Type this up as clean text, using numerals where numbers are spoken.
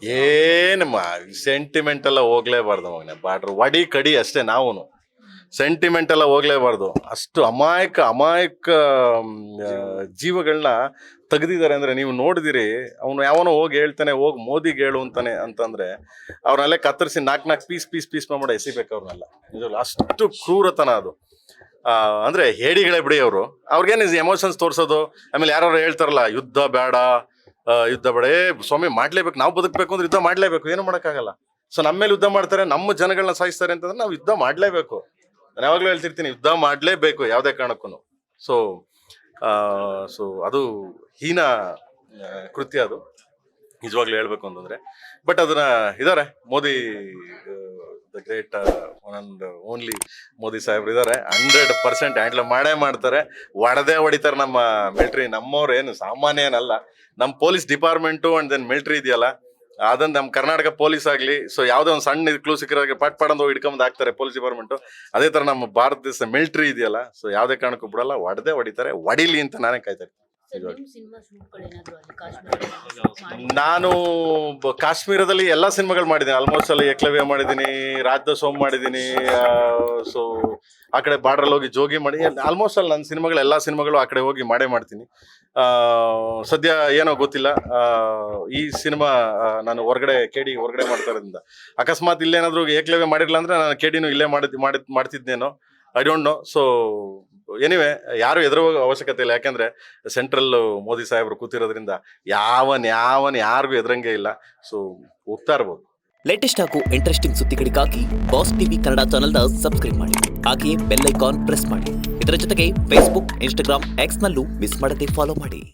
ಏನಮ್ಮ ಸೆಂಟಿಮೆಂಟ್ ಎಲ್ಲ ಹೋಗ್ಲೇಬಾರ್ದು ಮಗನೆ. ಬಾರ್ಡ್ರ್ ವಡಿ ಕಡಿ ಅಷ್ಟೇ. ನಾವು ಸೆಂಟಿಮೆಂಟ್ ಎಲ್ಲ ಹೋಗ್ಲೇಬಾರ್ದು. ಅಷ್ಟು ಅಮಾಯಕ ಅಮಾಯಕ ಜೀವಗಳನ್ನ ತೆಗ್ದಿದ್ದಾರೆ ಅಂದ್ರೆ ನೀವು ನೋಡಿದಿರಿ. ಅವನು ಯಾವನೋ ಹೋಗಿ ಹೇಳ್ತಾನೆ, ಹೋಗಿ ಮೋದಿಗೆ ಹೇಳು ಅಂತಾನೆ ಅಂತಂದ್ರೆ ಅವ್ರನ್ನೆಲ್ಲ ಕತ್ತರಿಸಿ ನಾಲ್ಕು ಪೀಸ್ ಮಾಡಿ ಎಸಿಬೇಕು ಅವ್ರನ್ನೆಲ್ಲ. ನಿಜವಲ್ಲ ಅಷ್ಟು ಕ್ರೂರತನ ಅದು. ಅಂದ್ರೆ ಹೇಡಿಗಳೇ ಬಿಡಿ ಅವರು. ಅವ್ರಿಗೇನು ಎಮೋಷನ್ಸ್ ತೋರ್ಸೋದು. ಆಮೇಲೆ ಯಾರು ಹೇಳ್ತಾರಲ್ಲ ಯುದ್ಧ ಬೇಡ, ಯುದ್ಧ ಬೇಡ. ಸ್ವಾಮಿ ಮಾಡ್ಲೇಬೇಕು, ನಾವು ಬದುಕಬೇಕು ಅಂದ್ರೆ ಯುದ್ಧ ಮಾಡ್ಲೇಬೇಕು, ಏನು ಮಾಡೋಕ್ಕಾಗಲ್ಲ. ಸೊ ನಮ್ಮ ಮೇಲೆ ಯುದ್ಧ ಮಾಡ್ತಾರೆ, ನಮ್ಮ ಜನಗಳನ್ನ ಸಾಯಿಸ್ತಾರೆ ಅಂತಂದ್ರೆ ನಾವು ಯುದ್ಧ ಮಾಡ್ಲೇಬೇಕು. ನಾನು ಯಾವಾಗಲೂ ಹೇಳ್ತಿರ್ತೀನಿ, ಯುದ್ಧ ಮಾಡ್ಲೇಬೇಕು ಯಾವುದೇ ಕಾರಣಕ್ಕೂ. ಸೊ ಅದು ಹೀನ ಕೃತ್ಯ ಅದು, ನಿಜವಾಗ್ಲೂ ಹೇಳ್ಬೇಕು ಅಂತಂದ್ರೆ. ಬಟ್ ಅದನ್ನ ಇದಾರೆ Modi, the great one and only Modi ಸಾಹೇಬ್ರು ಇದಾರೆ. 100% ಹ್ಯಾಂಡ್ಲ್ ಮಾಡೇ ಮಾಡ್ತಾರೆ. ಹೊಡಿತಾರೆ ನಮ್ಮ ಮಿಲಿಟರಿ. ನಮ್ಮವ್ರು ಏನು ಸಾಮಾನ್ಯ ಏನಲ್ಲ. ನಮ್ಮ police department and then military ಇದೆಯಲ್ಲ, ಅದನ್ನ ನಮ್ಮ ಕರ್ನಾಟಕ ಪೊಲೀಸ್ ಆಗಲಿ, ಸೊ ಯಾವುದೋ ಒಂದು ಸಣ್ಣ ಕ್ಲೂ ಸಿಕ್ಕಿರೋರಿಗೆ ಪಟ್ ಹೋಗಿ ಹಿಡ್ಕೊಂಡ್ ಹಾಕ್ತಾರೆ ಪೊಲೀಸ್ ಡಿಪಾರ್ಟ್ಮೆಂಟು. ಅದೇ ತರ ನಮ್ಮ ಭಾರತ ದೇಶ ಮಿಲಿಟರಿ ಇದೆಯಲ್ಲ, ಸೊ ಯಾವುದೇ ಕಾರಣಕ್ಕೂ ಬಿಡಲ್ಲ, ಹೊಡಿತಾರೆ. ಹೊಡಿಲಿ ಅಂತ ನಾನೇ ಕಾಯ್ತಾ ನಾನು ಕಾಶ್ಮೀರದಲ್ಲಿ ಎಲ್ಲಾ ಸಿನಿಮಾಗಳು ಮಾಡಿದ್ದೀನಿ. ಆಲ್ಮೋಸ್ಟ್ ಅಲ್ಲಿ ಏಕಲವ್ಯ ಮಾಡಿದ್ದೀನಿ, ರಾಜದ ಸೋಮ್ ಮಾಡಿದ್ದೀನಿ. ಸೊ ಆ ಕಡೆ ಬಾರ್ಡ್ರಲ್ಲಿ ಹೋಗಿ ಜೋಗಿ ಮಾಡಿ, ಆಲ್ಮೋಸ್ಟ್ ಅಲ್ಲಿ ನನ್ನ ಸಿನಿಮಾಗಳು ಎಲ್ಲಾ ಸಿನಿಮಾಗಳು ಆ ಕಡೆ ಹೋಗಿ ಮಾಡೇ ಮಾಡ್ತೀನಿ. ಸದ್ಯ ಏನೋ ಗೊತ್ತಿಲ್ಲ, ಈ ಸಿನಿಮಾ ನಾನು ಕೆಡಿ ಹೊರಗಡೆ ಮಾಡ್ತಾ ಇರೋದ್ರಿಂದ ಅಕಸ್ಮಾತ್ ಇಲ್ಲೇನಾದ್ರು ಏಕಲವ್ಯ ಮಾಡಿರ್ಲಿಲ್ಲ ಅಂದ್ರೆ ನಾನು ಕೆಡಿನೂ ಇಲ್ಲೇ ಮಾಡ್ತಿದ್ನೇನೋ, I don't know. So anyway, ಯಾರು ಹೆದರುವ ಅವಶ್ಯಕತೆ ಇಲ್ಲ. ಯಾಕಂದ್ರೆ ಸೆಂಟ್ರಲ್ ಮೋದಿ ಸಾಹೇಬ್ರು ಕೂತಿರೋದ್ರಿಂದ ಯಾರಿಗೂ ಎದುರಂಗೆ ಇಲ್ಲ. ಸೊ ಹೋಗ್ತಾ ಇರ್ಬೋದು. ಲೇಟೆಸ್ಟ್ ಹಾಗೂ ಇಂಟ್ರೆಸ್ಟಿಂಗ್ ಸುದ್ದಿಗಳಿಗಾಗಿ ಬಾಸ್ ಟಿವಿ ಕನ್ನಡ ಚಾನೆಲ್ನ ಸಬ್ಸ್ಕ್ರೈಬ್ ಮಾಡಿ. ಹಾಗೆಯೇ ಬೆಲ್ ಐಕಾನ್ ಪ್ರೆಸ್ ಮಾಡಿ. ಇದರ ಜೊತೆಗೆ ಫೇಸ್ಬುಕ್, ಇನ್ಸ್ಟಾಗ್ರಾಮ್, ಎಕ್ಸ್ ನಲ್ಲೂ ಮಿಸ್ ಮಾಡದೆ ಫಾಲೋ ಮಾಡಿ.